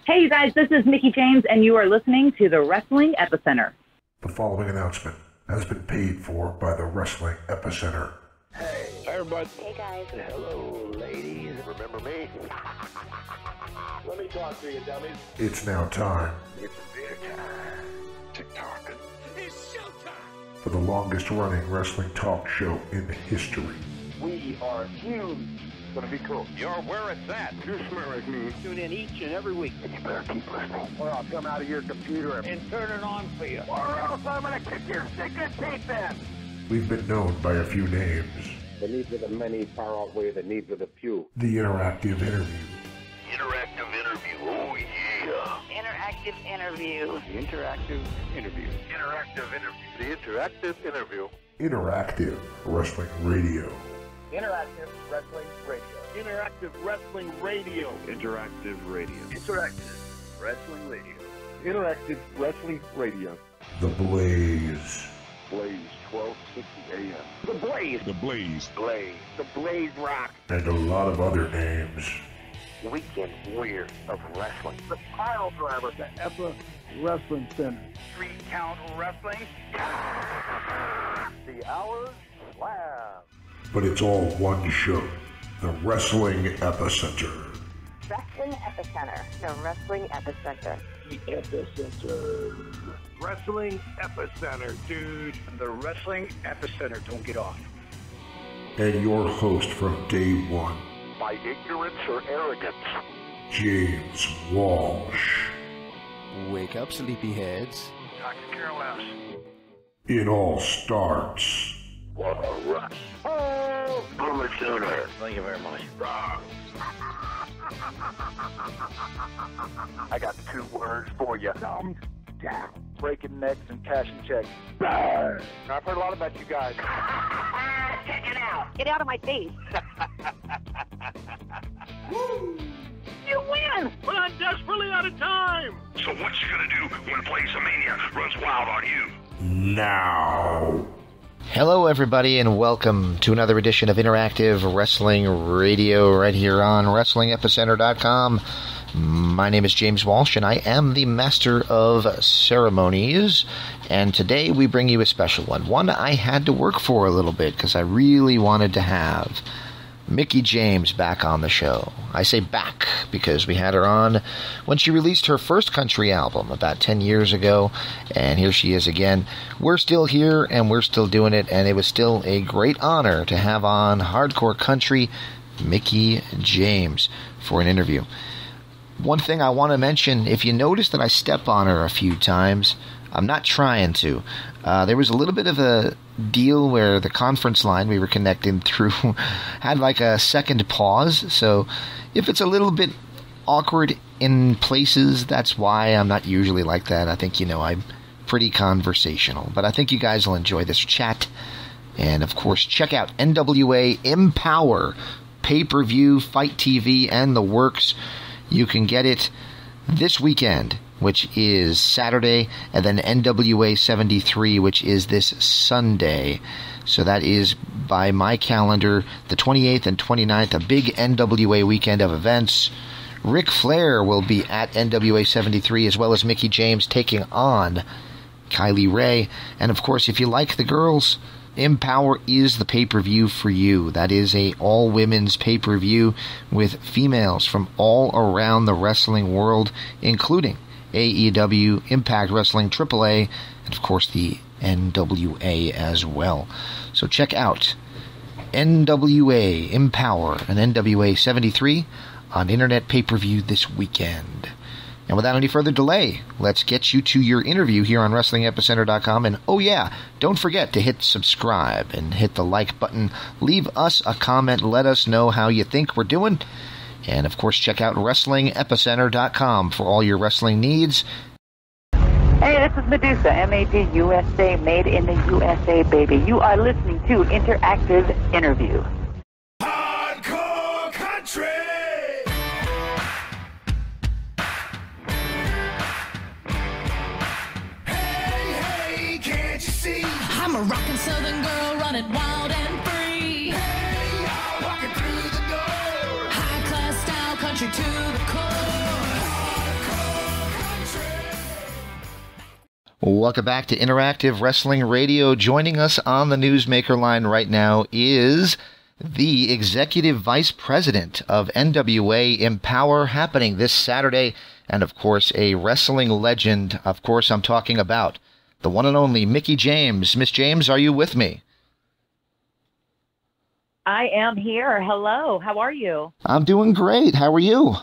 Hey, you guys, this is Mickie James, and you are listening to the Wrestling Epicenter. The following announcement has been paid for by the Wrestling Epicenter. Hey, everybody. Hey, guys. Hello, ladies. Remember me? Let me talk to you, dummies. It's now time. It's beer time. TikTok. It's showtime. For the longest running wrestling talk show in history. We are huge. It's gonna be cool. You're where it's at. You smell like me. Tune in each and every week. And you better keep listening, or I'll come out of your computer and turn it on for you. or else I'm gonna kick your stinking teeth in. We've been known by a few names. The needs of the many far outweigh the needs of the few. The interactive interview. Interactive interview. Oh, yeah. Interactive interview. The interactive interview. Interactive interview. The interactive interview. Interactive wrestling radio. Interactive wrestling radio. Interactive Wrestling Radio. Interactive radio. Interactive Wrestling Radio. Interactive wrestling radio. The Blaze. Blaze 1260 AM. The Blaze. The Blaze. Blaze. The Blaze Rock. And a lot of other names. Weekend Warrior of Wrestling. The Pile Driver. The Epa Wrestling Center. 3 Count Wrestling. The Hours Lab. But it's all one show. The Wrestling Epicenter. Wrestling Epicenter. The Wrestling Epicenter. The Epicenter. Wrestling Epicenter, dude. The Wrestling Epicenter. Don't get off. And your host from day one, By ignorance or arrogance. James Walsh. Wake up, sleepyheads. I could care less. It all starts What a rush. Oh, Boomer Sooner. Thank you very much. I got 2 words for you. Thumbs down. Breaking necks and cashing checks. Now, I've heard a lot about you guys. Check it out. Get out of my face. You win! But I'm desperately out of time. So what you gonna do when Plays-A-Mania runs wild on you? now. Hello, everybody, and welcome to another edition of Interactive Wrestling Radio right here on WrestlingEpicenter.com. My name is James Walsh, and I am the Master of Ceremonies, and today we bring you a special one I had to work for a little bit because I really wanted to have Mickie James back on the show. I say back because we had her on when she released her first country album about 10 years ago, and here she is again. We're still here, and we're still doing it, and it was still a great honor to have on Hardcore Country Mickie James for an interview. One thing I want to mention, if you notice that I step on her a few times, I'm not trying to. There was a little bit of a deal where the conference line we were connecting through had like a second pause, so if it's a little bit awkward in places, that's why. I'm not usually like that. I think, I'm pretty conversational, but I think you guys will enjoy this chat. And of course, check out NWA EmPowerrr, pay-per-view, Fight TV, and the works. You can get it this weekend, which is Saturday, and then NWA 73, which is this Sunday. So that is, by my calendar, the 28th and 29th, a big NWA weekend of events. Ric Flair will be at NWA 73, as well as Mickie James taking on Kylie Rae. And of course, if you like the girls, EmPowerrr is the pay-per-view for you. That is a all-women's pay-per-view with females from all around the wrestling world, including AEW, Impact Wrestling, AAA, and of course the NWA as well. So check out NWA EmPowerrr and NWA 73 on Internet pay-per-view this weekend. And without any further delay, let's get you to your interview here on WrestlingEpicenter.com. And oh yeah, don't forget to hit subscribe and hit the like button. Leave us a comment. Let us know how you think we're doing. And of course, check out WrestlingEpicenter.com for all your wrestling needs. Hey, this is Madusa, M-A-D-U-S-A, made in the USA, baby. You are listening to Interactive Interview. Hardcore Country. I'm a rockin' southern girl running wild and free. Hey, y'all walking through the door. High class style country to the core. Welcome back to Interactive Wrestling Radio. Joining us on the Newsmaker line right now is the Executive Vice President of NWA EmPowerrr, happening this Saturday, and of course a wrestling legend. Of course, I'm talking about the one and only Mickie James. Miss James, are you with me? I am here. Hello. How are you? I'm doing great. How are you?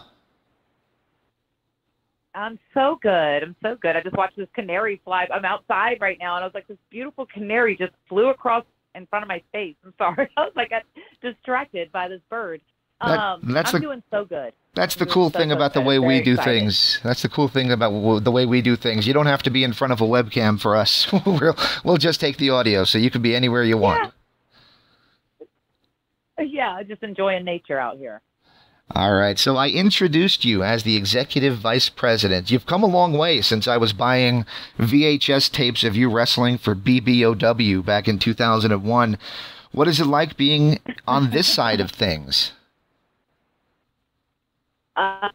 I'm so good. I just watched this canary fly. I'm outside right now, and I was like, this beautiful canary just flew across in front of my face. I'm sorry. I was like, I got distracted by this bird. I'm doing so good. That's the cool thing about the way we do things. That's the cool thing about the way we do things. You don't have to be in front of a webcam for us. We'll just take the audio, so you can be anywhere you want. Yeah, just enjoying nature out here. All right, so I introduced you as the Executive Vice President. You've come a long way since I was buying VHS tapes of you wrestling for BBOW back in 2001. What is it like being on this side of things?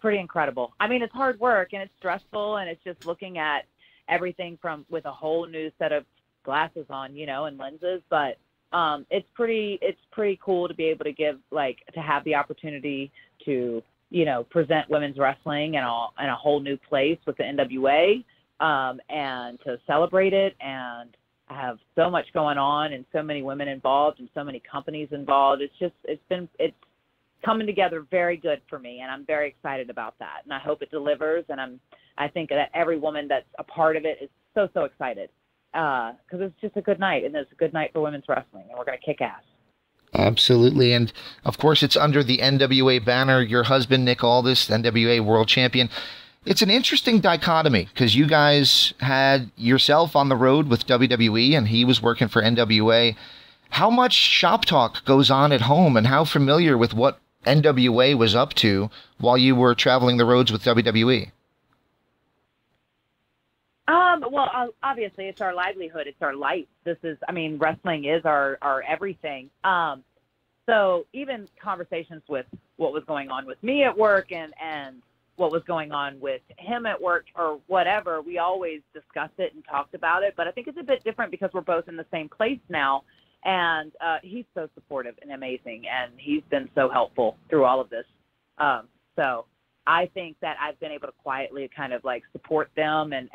Pretty incredible. I mean, it's hard work, and it's stressful, and it's just looking at everything with a whole new set of glasses on, and lenses, but it's pretty cool to be able to to have the opportunity to, present women's wrestling in a whole new place with the NWA, and to celebrate it. And I have so much going on and so many women involved and so many companies involved. It's coming together very good for me, and I'm very excited about that. And I hope it delivers. And I think that every woman that's a part of it is so excited. Because it's just a good night, and it's a good night for women's wrestling, and we're going to kick ass. Absolutely, and of course it's under the NWA banner. Your husband, Nick Aldis, NWA World Champion. It's an interesting dichotomy, because you guys had yourself on the road with WWE, and he was working for NWA. How much shop talk goes on at home, and how familiar with what NWA was up to while you were traveling the roads with WWE? Well, obviously it's our livelihood. It's our life. Wrestling is our everything. So even conversations with what was going on with me at work and what was going on with him at work or whatever, we always discussed it and talked about it. But I think it's a bit different because we're both in the same place now. And he's so supportive and amazing, and he's been so helpful through all of this. So I think that I've been able to quietly kind of support them, and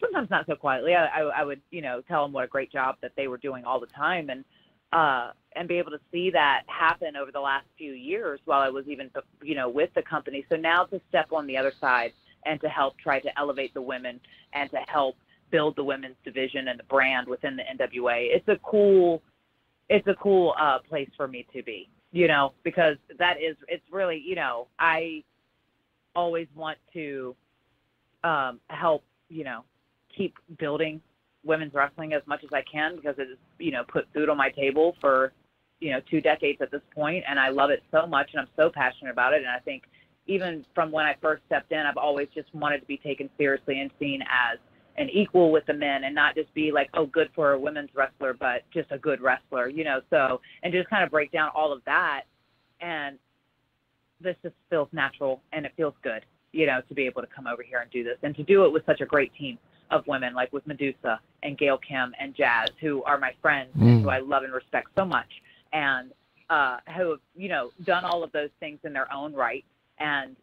sometimes not so quietly. I would, tell them what a great job that they were doing all the time, and be able to see that happen over the last few years while I was even, with the company. So now to step on the other side and to help try to elevate the women and to help build the women's division and the brand within the NWA, it's a cool place for me to be, because it's really, I always want to help, keep building women's wrestling as much as I can, because it has, put food on my table for, 2 decades at this point, and I love it so much, and I'm so passionate about it. And I think even from when I first stepped in, I've always just wanted to be taken seriously and seen as an equal with the men, and not just be like, oh, good for a women's wrestler, but just a good wrestler, so, and just kind of break down all of that. And this just feels natural, and it feels good, to be able to come over here and do this, and to do it with such a great team of women, like with Madusa and Gail Kim and Jazz, who are my friends and who I love and respect so much, and who have, done all of those things in their own right, and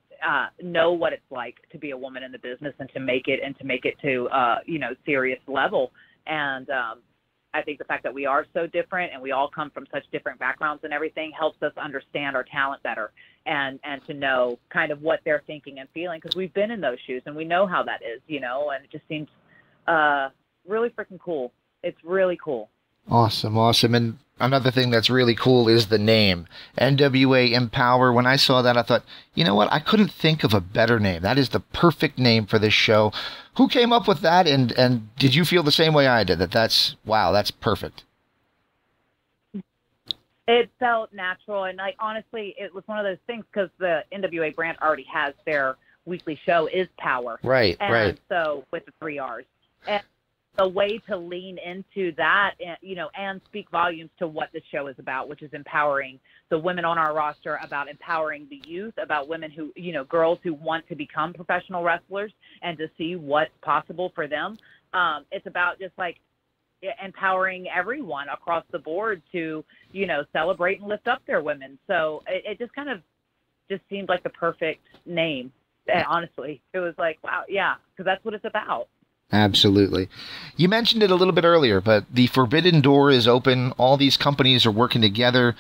know what it's like to be a woman in the business and to make it to, serious level. And I think the fact that we are so different and we all come from such different backgrounds and everything helps us understand our talent better, and to know kind of what they're thinking and feeling, because we've been in those shoes and we know how that is, and it just seems really freaking cool. It's really cool. Awesome. And another thing that's really cool is the name, NWA EmPowerrr. When I saw that, I thought, you know what? I couldn't think of a better name. That is the perfect name for this show. Who came up with that? And did you feel the same way I did? That's perfect. It felt natural. And honestly, it was one of those things, because the NWA brand already has their weekly show is Power. Right. So with the 3 R's. And a way to lean into that, and speak volumes to what the show is about, which is empowering the women on our roster, about empowering the youth, about women who, girls who want to become professional wrestlers and to see what's possible for them. It's about just like empowering everyone across the board to, celebrate and lift up their women. So it just kind of just seemed like the perfect name. And honestly, it was like, wow, yeah, because that's what it's about. Absolutely. You mentioned it a little bit earlier, but the forbidden door is open. All these companies are working together.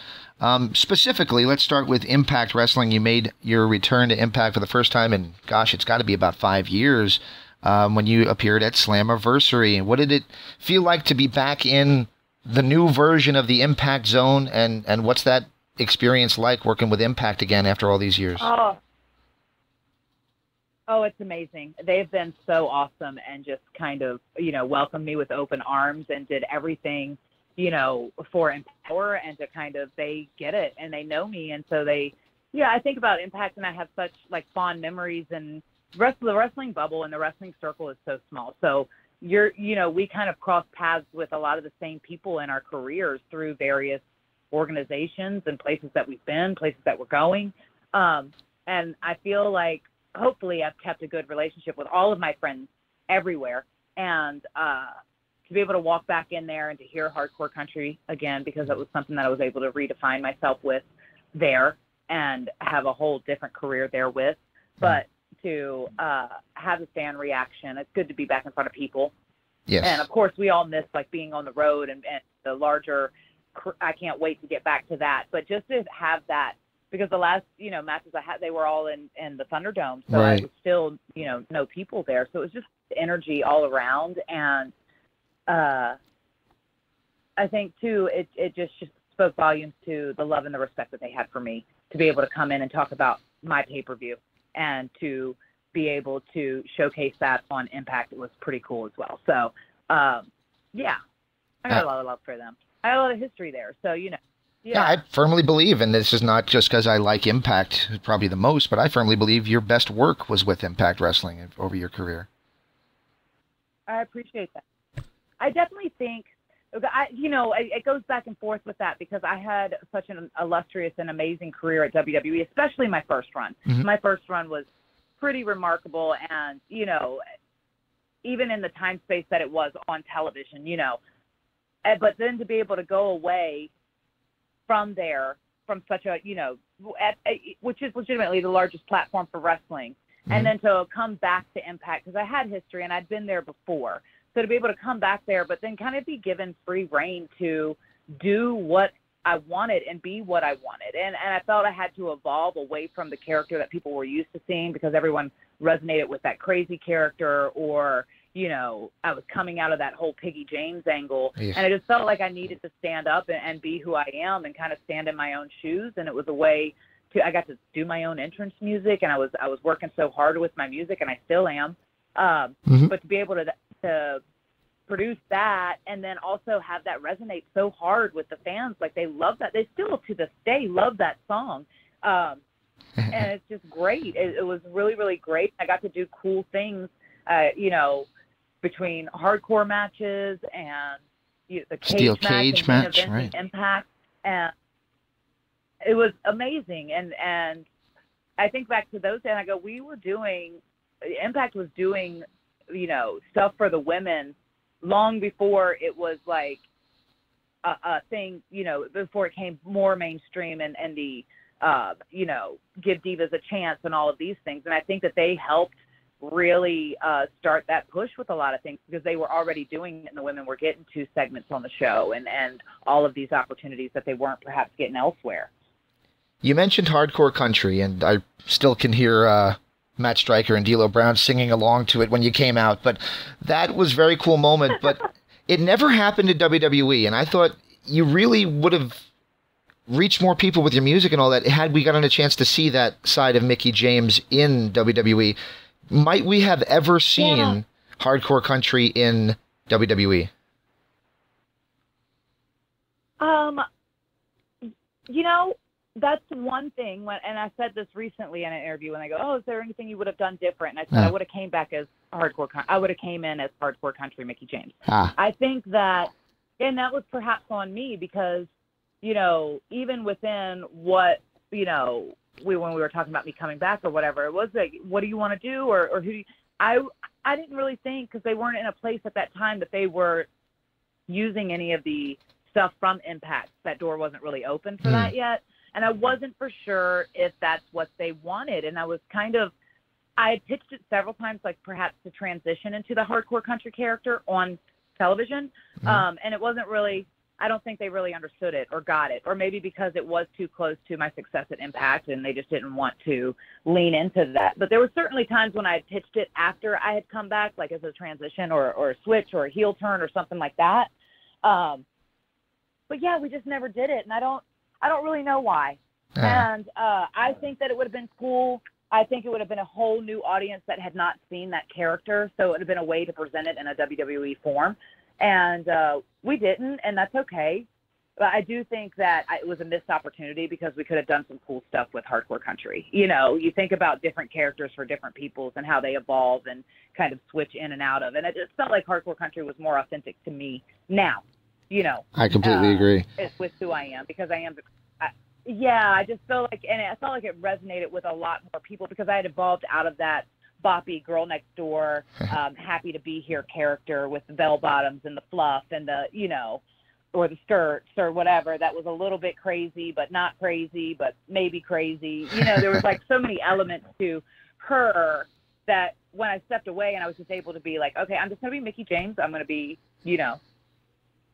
Specifically, let's start with Impact Wrestling. You made your return to Impact for the first time in, gosh, it's got to be about 5 years, when you appeared at Slammiversary. What did it feel like to be back in the new version of the Impact Zone, and what's that experience like working with Impact again after all these years? Oh, it's amazing. They've been so awesome and just kind of, welcomed me with open arms and did everything, for EmPowerrr, and to kind of, they get it and they know me. And so I think about Impact and I have such like fond memories, and the wrestling bubble and the wrestling circle is so small. So we kind of cross paths with a lot of the same people in our careers through various organizations and places that we've been, places that we're going. And I feel like, hopefully I've kept a good relationship with all of my friends everywhere, and to be able to walk back in there and to hear hardcore country again, because it was something that I was able to redefine myself with there and have a whole different career there with. But to have the fan reaction, it's good to be back in front of people. Yes. And of course we all miss like being on the road and the larger, I can't wait to get back to that. But just to have that, because the last, matches I had, they were all in the Thunderdome. So right. I was still, no people there. So it was just energy all around. And I think, too, it just spoke volumes to the love and the respect that they had for me to be able to come in and talk about my pay-per-view and to be able to showcase that on Impact. It was pretty cool as well. So, I got a lot of love for them. I had a lot of history there. So, Yeah, I firmly believe, and this is not just because I like Impact probably the most, but I firmly believe your best work was with Impact Wrestling over your career. I appreciate that. I definitely think, it goes back and forth with that, because I had such an illustrious and amazing career at WWE, especially my first run. Mm-hmm. My first run was pretty remarkable, and, even in the time space that it was on television, but then to be able to go away from there, from such a, which is legitimately the largest platform for wrestling, mm-hmm. and then to come back to Impact, because I had history and I'd been there before. So to be able to come back there, but then kind of be given free reign to do what I wanted and be what I wanted. And I felt I had to evolve away from the character that people were used to seeing, because everyone resonated with that crazy character, or, I was coming out of that whole Mickie James angle. Yeah. And I just felt like I needed to stand up and be who I am and kind of stand in my own shoes. And it was a way I got to do my own entrance music, and I was working so hard with my music, and I still am. Mm-hmm. But to be able to produce that, and then also have that resonate so hard with the fans, like they love that. They still to this day love that song. And it's just great. It was really, really great. I got to do cool things, between hardcore matches and the steel cage match, right? Impact, and it was amazing. And I think back to those days, and I go, Impact was doing, stuff for the women long before it was like a thing, before it came more mainstream and the, give divas a chance and all of these things. And I think that they helped really start that push with a lot of things, because they were already doing it, and the women were getting 2 segments on the show and all of these opportunities that they weren't perhaps getting elsewhere. You mentioned hardcore country, and I still can hear Matt Stryker and D'Lo Brown singing along to it when you came out, but that was a very cool moment. But it never happened at WWE, and I thought you really would have reached more people with your music and all that had we gotten a chance to see that side of Mickie James in WWE. Might we have ever seen hardcore country in WWE? That's one thing. And I said this recently in an interview, when they go, "Oh, is there anything you would have done different?" And I said, I would have came back as hardcore. I would have came in as hardcore country Mickie James. I think that, and that was perhaps on me, because, even within what, when we were talking about me coming back or whatever, it was like, what do you want to do? Or who do you, I I didn't really think, because they weren't in a place at that time that they were using any of the stuff from Impact. That door wasn't really open for that yet. And I wasn't for sure if that's what they wanted. And I was I had pitched it several times, like perhaps to transition into the hardcore country character on television. And it wasn't really, I don't think they really understood it or got it, or maybe because it was too close to my success at Impact and they just didn't want to lean into that. But there were certainly times when I had pitched it after I had come back, like as a transition or a switch or a heel turn or something like that. But yeah, we just never did it. And I don't really know why. And I think that it would have been cool. I think it would have been a whole new audience that had not seen that character. So it would have been a way to present it in a WWE form. And we didn't, and that's okay. But I do think that it was a missed opportunity because we could have done some cool stuff with hardcore country. You know, you think about different characters for different peoples and how they evolve and kind of switch in and out of. And it just felt like hardcore country was more authentic to me now. You know, I completely agree. It's with who I am, because I am. I just felt like, and I felt like it resonated with a lot more people because I had evolved out of that boppy girl next door, happy to be here character with the bell bottoms and the fluff and the, you know, or the skirts or whatever. That was a little bit crazy, but not crazy, but maybe crazy. You know, there was like so many elements to her that when I stepped away and I was just able to be like, okay, I'm just going to be Mickie James. I'm going to be, you know,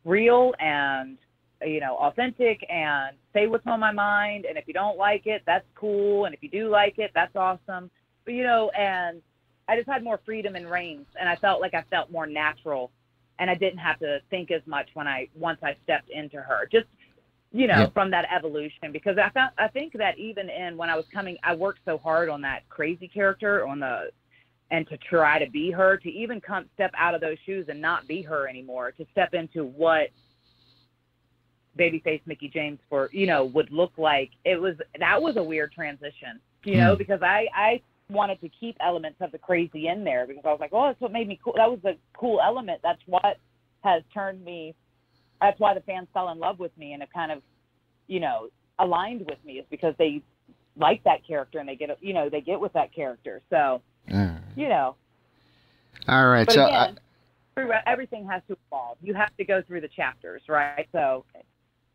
real and, you know, authentic and say what's on my mind. And if you don't like it, that's cool. And if you do like it, that's awesome. But, you know, and I just had more freedom and reins, and I felt like I felt more natural, and I didn't have to think as much once I stepped into her, just, you know, from that evolution, because I think that even when I was coming, I worked so hard on that crazy character and to try to be her, to even step out of those shoes and not be her anymore, to step into what babyface Mickie James would look like. That was a weird transition, you know, because I wanted to keep elements of the crazy in there because I was like, oh, that's what made me cool. That was a cool element. That's what has turned me. That's why the fans fell in love with me and have kind of, you know, aligned with me, is because they like that character and they get with that character. So, you know. All right. But so again, everything has to evolve. You have to go through the chapters, right? So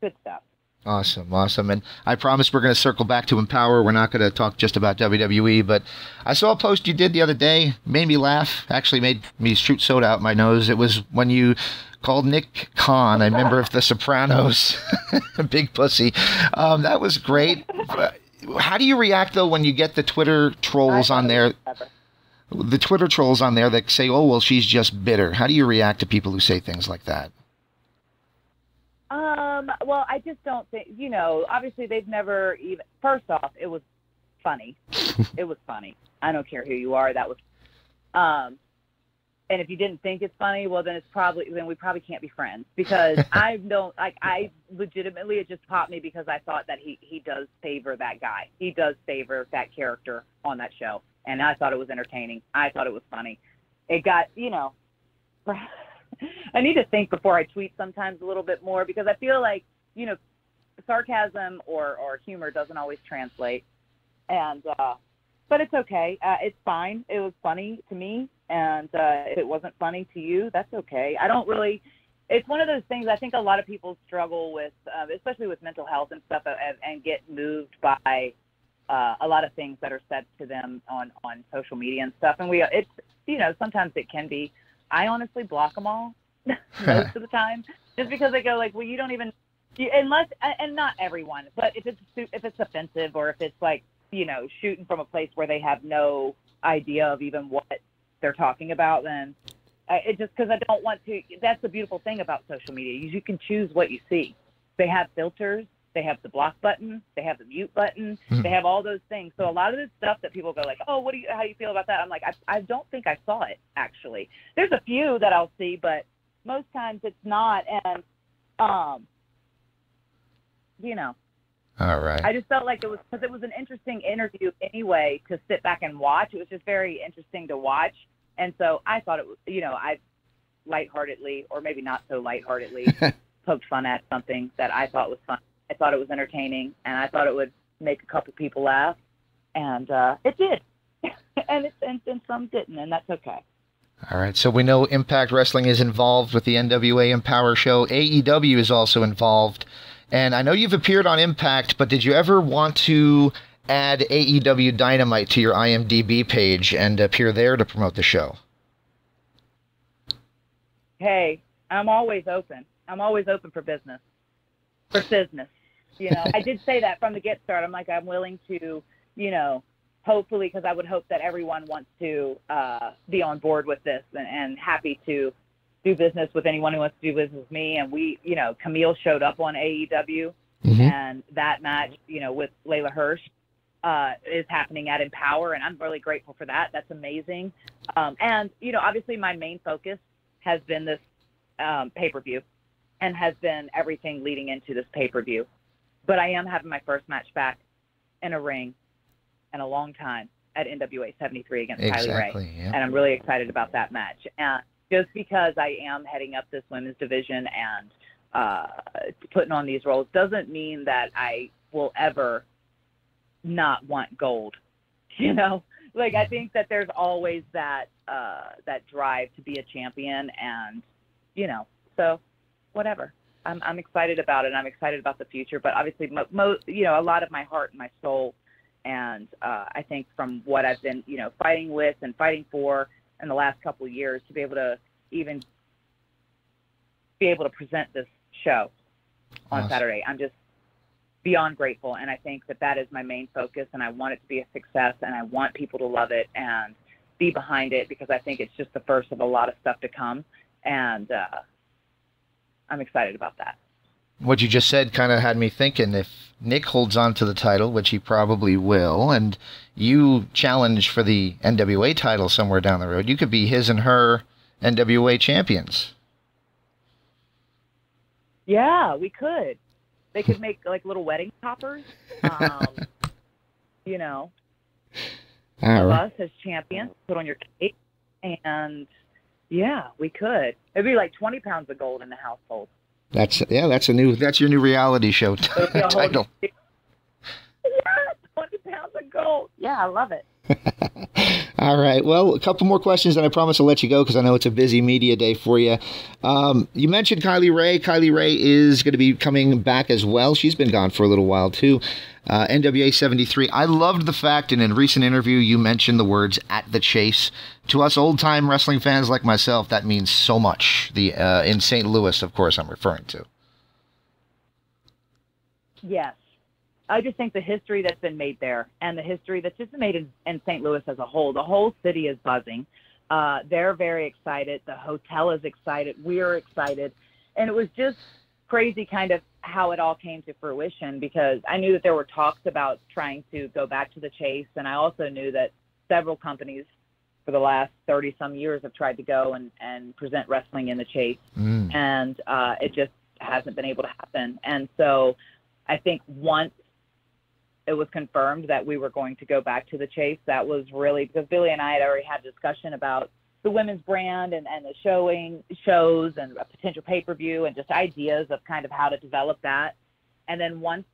good stuff. Awesome. And I promise we're going to circle back to EmPowerrr. We're not going to talk just about WWE, but I saw a post you did the other day, made me laugh, actually made me shoot soda out my nose. It was when you called Nick Khan a member of The Sopranos, big pussy. That was great. How do you react, though, when you get the Twitter trolls on there? The Twitter trolls on there that say, oh, well, she's just bitter. How do you react to people who say things like that? Well, I just don't think, you know, obviously they've never even, first off, it was funny. It was funny. I don't care who you are. That was, and if you didn't think it's funny, well, then we probably can't be friends, because I legitimately, it just popped me because I thought that he does favor that guy. He does favor that character on that show. And I thought it was entertaining. I thought it was funny. It got, you know, I need to think before I tweet sometimes a little bit more, because I feel like, you know, sarcasm or humor doesn't always translate. And, but it's okay. It's fine. It was funny to me. And if it wasn't funny to you, that's okay. It's one of those things I think a lot of people struggle with, especially with mental health and stuff, and get moved by a lot of things that are said to them on social media and stuff. And it's, you know, sometimes it can be, I honestly block them all most of the time, just because they go like, well, you don't even, unless, and not everyone, but if it's offensive, or if it's like, you know, shooting from a place where they have no idea of even what they're talking about, then it just, because I don't want to. That's the beautiful thing about social media. You can choose what you see. They have filters. They have the block button. They have the mute button. They have all those things. So a lot of this stuff that people go like, oh, how do you feel about that? I'm like, I don't think I saw it, actually. There's a few that I'll see, but most times it's not. And, you know. All right. I just felt like it was, because it was an interesting interview anyway to sit back and watch. It was just very interesting to watch. And so I thought it was, you know, I lightheartedly, or maybe not so lightheartedly, poked fun at something that I thought was fun. I thought it was entertaining, and I thought it would make a couple people laugh, and it did. and some didn't, and that's okay. All right, so we know Impact Wrestling is involved with the NWA EmPowerrr show. AEW is also involved. And I know you've appeared on Impact, but did you ever want to add AEW Dynamite to your IMDb page and appear there to promote the show? Hey, I'm always open. I'm always open for business. For business. You know, I did say that from the get-start. I'm like, I'm willing to, you know, hopefully, because I would hope that everyone wants to be on board with this and happy to do business with anyone who wants to do business with me. And we, you know, Camille showed up on AEW, and that match, you know, with Layla Hirsch is happening at EmPowerrr, and I'm really grateful for that. That's amazing. And, you know, obviously my main focus has been this pay-per-view and has been everything leading into this pay-per-view. But I am having my first match back in a ring in a long time at NWA 73 against Kylie Ray. Yeah. And I'm really excited about that match. And just because I am heading up this women's division and putting on these roles doesn't mean that I will ever not want gold. You know, like I think that there's always that that drive to be a champion, and you know, so whatever. I'm excited about it. I'm excited about the future, but obviously, you know, a lot of my heart and my soul, and I think from what I've been, you know, fighting with and fighting for in the last couple of years, to be able to even be able to present this show on Saturday, I'm just beyond grateful, and I think that that is my main focus, and I want it to be a success, and I want people to love it and be behind it, because I think it's just the first of a lot of stuff to come, and I'm excited about that. What you just said kind of had me thinking, if Nick holds on to the title, which he probably will, and you challenge for the NWA title somewhere down the road, you could be his and her NWA champions. Yeah, we could. They could make like little wedding toppers, you know, of us as champions, put on your cake, and yeah, we could. It'd be like 20 pounds of gold in the household. That's your new reality show title. Yeah, 20 pounds of gold. Yeah, I love it. All right. Well, a couple more questions, and I promise I'll let you go because I know it's a busy media day for you. You mentioned Kylie Ray. Kylie Ray is going to be coming back as well. She's been gone for a little while, too. NWA 73. I loved the fact, in a recent interview, you mentioned the words "at the chase." To us old-time wrestling fans like myself, that means so much. In St. Louis, of course, I'm referring to. Yes. I just think the history that's been made there, and the history that's just been made in St. Louis as a whole, the whole city is buzzing. They're very excited. The hotel is excited. We're excited. And it was just crazy kind of how it all came to fruition, because I knew that there were talks about trying to go back to the chase. And I also knew that several companies for the last 30-some years have tried to go and present wrestling in the chase. And it just hasn't been able to happen. And so I think once it was confirmed that we were going to go back to the chase, that was really, because Billy and I had already had a discussion about the women's brand and the shows and a potential pay-per-view and just ideas of kind of how to develop that. And then once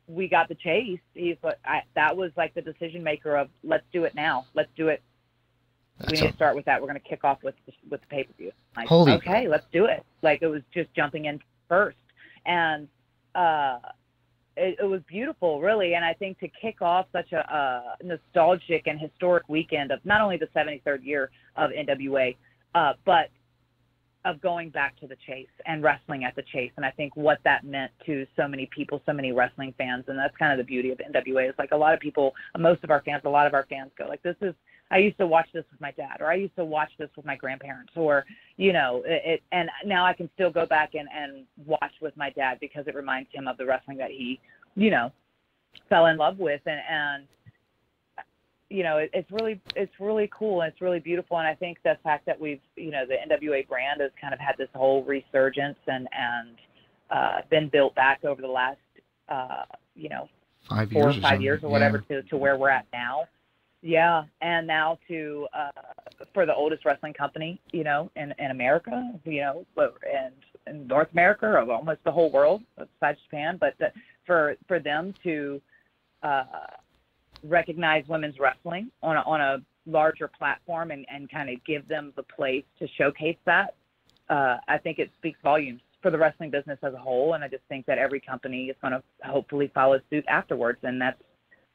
we got the chase, that was like the decision maker of, let's do it now. Let's do it. We need to start with that. We're going to kick off with the pay-per-view. Like, okay, let's do it. Like, it was just jumping in first. And it was beautiful, really. And I think to kick off such a nostalgic and historic weekend of not only the 73rd year of NWA, but of going back to the chase and wrestling at the chase. And I think what that meant to so many people, so many wrestling fans. And that's kind of the beauty of NWA, is like a lot of people, a lot of our fans go like, I used to watch this with my dad, or I used to watch this with my grandparents, or, you know, and now I can still go back and watch with my dad because it reminds him of the wrestling that he, you know, fell in love with. And you know, it's really cool, and it's really beautiful. And I think the fact that we've, you know, the NWA brand has kind of had this whole resurgence and been built back over the last, you know, 4 or 5 years or whatever, to where we're at now. Yeah, and now for the oldest wrestling company, you know, in America, you know, and in North America, or almost the whole world besides Japan, but for them to recognize women's wrestling on a larger platform and kind of give them the place to showcase that, I think it speaks volumes for the wrestling business as a whole. And I just think that every company is going to hopefully follow suit afterwards. And that's,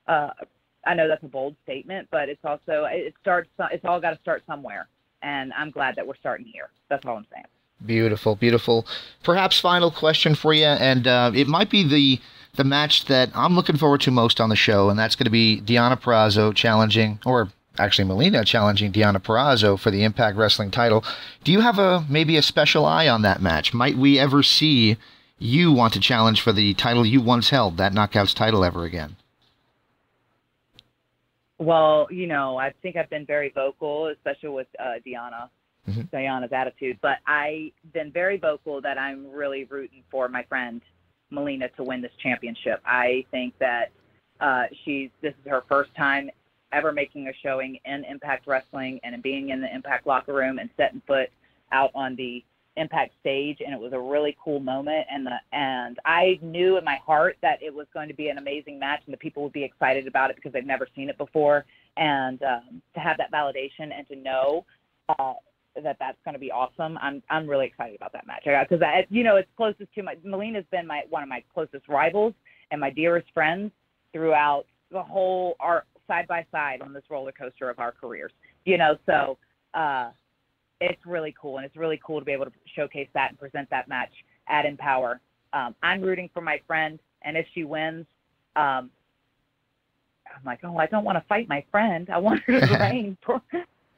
I know that's a bold statement, but it's also, it's all got to start somewhere. And I'm glad that we're starting here. That's all I'm saying. Beautiful, beautiful. Perhaps final question for you, and it might be the match that I'm looking forward to most on the show, and that's going to be Deonna Purrazzo challenging, or actually Melina challenging Deonna Purrazzo for the Impact Wrestling title. Do you have maybe a special eye on that match? Might we ever see you want to challenge for the title you once held, that Knockouts title, ever again? Well, I think I've been very vocal, especially with Deonna's attitude, but I've been very vocal that I'm really rooting for my friend Melina to win this championship. I think that this is her first time ever making a showing in Impact Wrestling and being in the Impact locker room and setting foot out on the Impact stage, and it was a really cool moment. And I knew in my heart that it was going to be an amazing match, and the people would be excited about it because they've never seen it before. And to have that validation and to know that's going to be awesome, I'm really excited about that match because it's closest to Melina's been one of my closest rivals and my dearest friends throughout the whole side by side on this roller coaster of our careers. So it's really cool, and it's really cool to be able to showcase that and present that match at EmPowerrr. I'm rooting for my friend, and if she wins, I'm like, I don't want to fight my friend. I want her to reign, but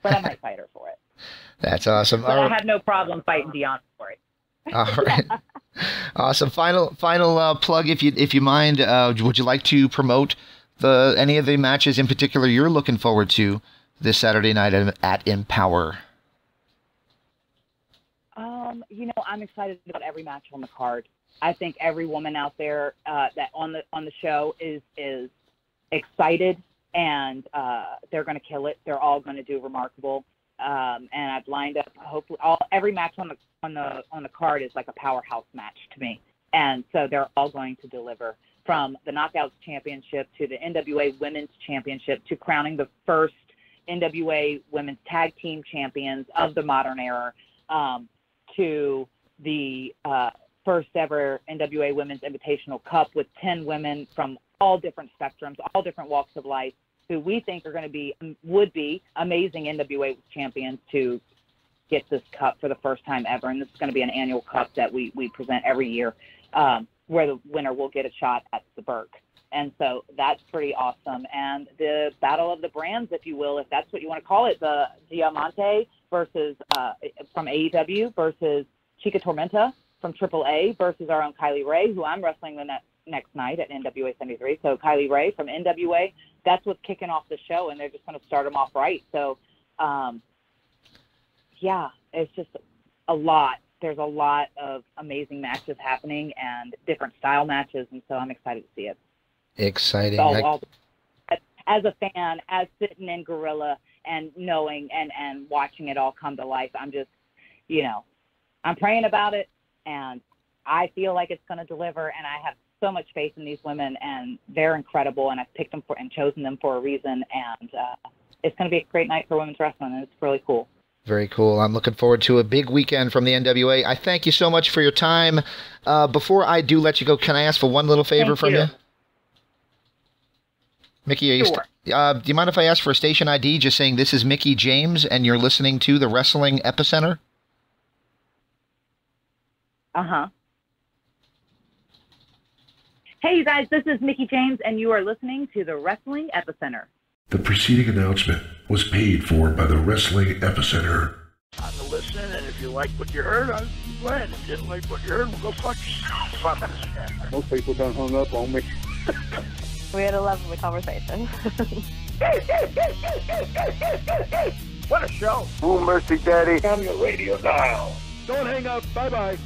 I might fight her for it. That's awesome. But I have no problem fighting Deonna for it. All right. Awesome. Final plug, if you mind. Would you like to promote any of the matches in particular you're looking forward to this Saturday night at EmPowerrr? I'm excited about every match on the card. I think every woman out there that on the show is excited, and they're going to kill it. They're all going to do remarkable. And I've lined up hopefully every match on the card is like a powerhouse match to me, and so they're all going to deliver, from the Knockouts Championship to the NWA Women's Championship to crowning the first NWA Women's Tag Team Champions of the modern era, to the first ever NWA Women's Invitational Cup with 10 women from all different spectrums, all different walks of life, who we think would be amazing NWA champions to get this cup for the first time ever. And this is going to be an annual cup that we present every year, where the winner will get a shot at the Burke. And so that's pretty awesome. And the battle of the brands, if you will, if that's what you want to call it, the Diamante versus from AEW versus Chica Tormenta from AAA versus our own Kylie Ray, who I'm wrestling the next night at NWA 73. So Kylie Ray from NWA, that's what's kicking off the show, and they're just going to start them off right. So, it's just a lot. There's a lot of amazing matches happening and different style matches, and so I'm excited to see it. Exciting. As a fan, as sitting in Gorilla and knowing and watching it all come to life, I'm just, I'm praying about it, and I feel like it's going to deliver, and I have so much faith in these women, and they're incredible, and I've picked them and chosen them for a reason, and it's going to be a great night for women's wrestling, and it's really cool. Very cool. I'm looking forward to a big weekend from the NWA. I thank you so much for your time. Before I do let you go, can I ask for one little favor from you? Mickie, Sure. Do you mind if I ask for a station ID, just saying this is Mickie James and you're listening to the Wrestling Epicenter? Uh-huh. Hey, you guys, this is Mickie James, and you are listening to the Wrestling Epicenter. The preceding announcement was paid for by the Wrestling Epicenter. I'm to listen, and if you like what you heard, I'm glad. If you didn't like what you heard, well, go fuck yourself. Most people don't hung up on me. We had a lovely conversation. What a show. Oh, mercy, Daddy. On your radio dial. Don't hang up. Bye-bye.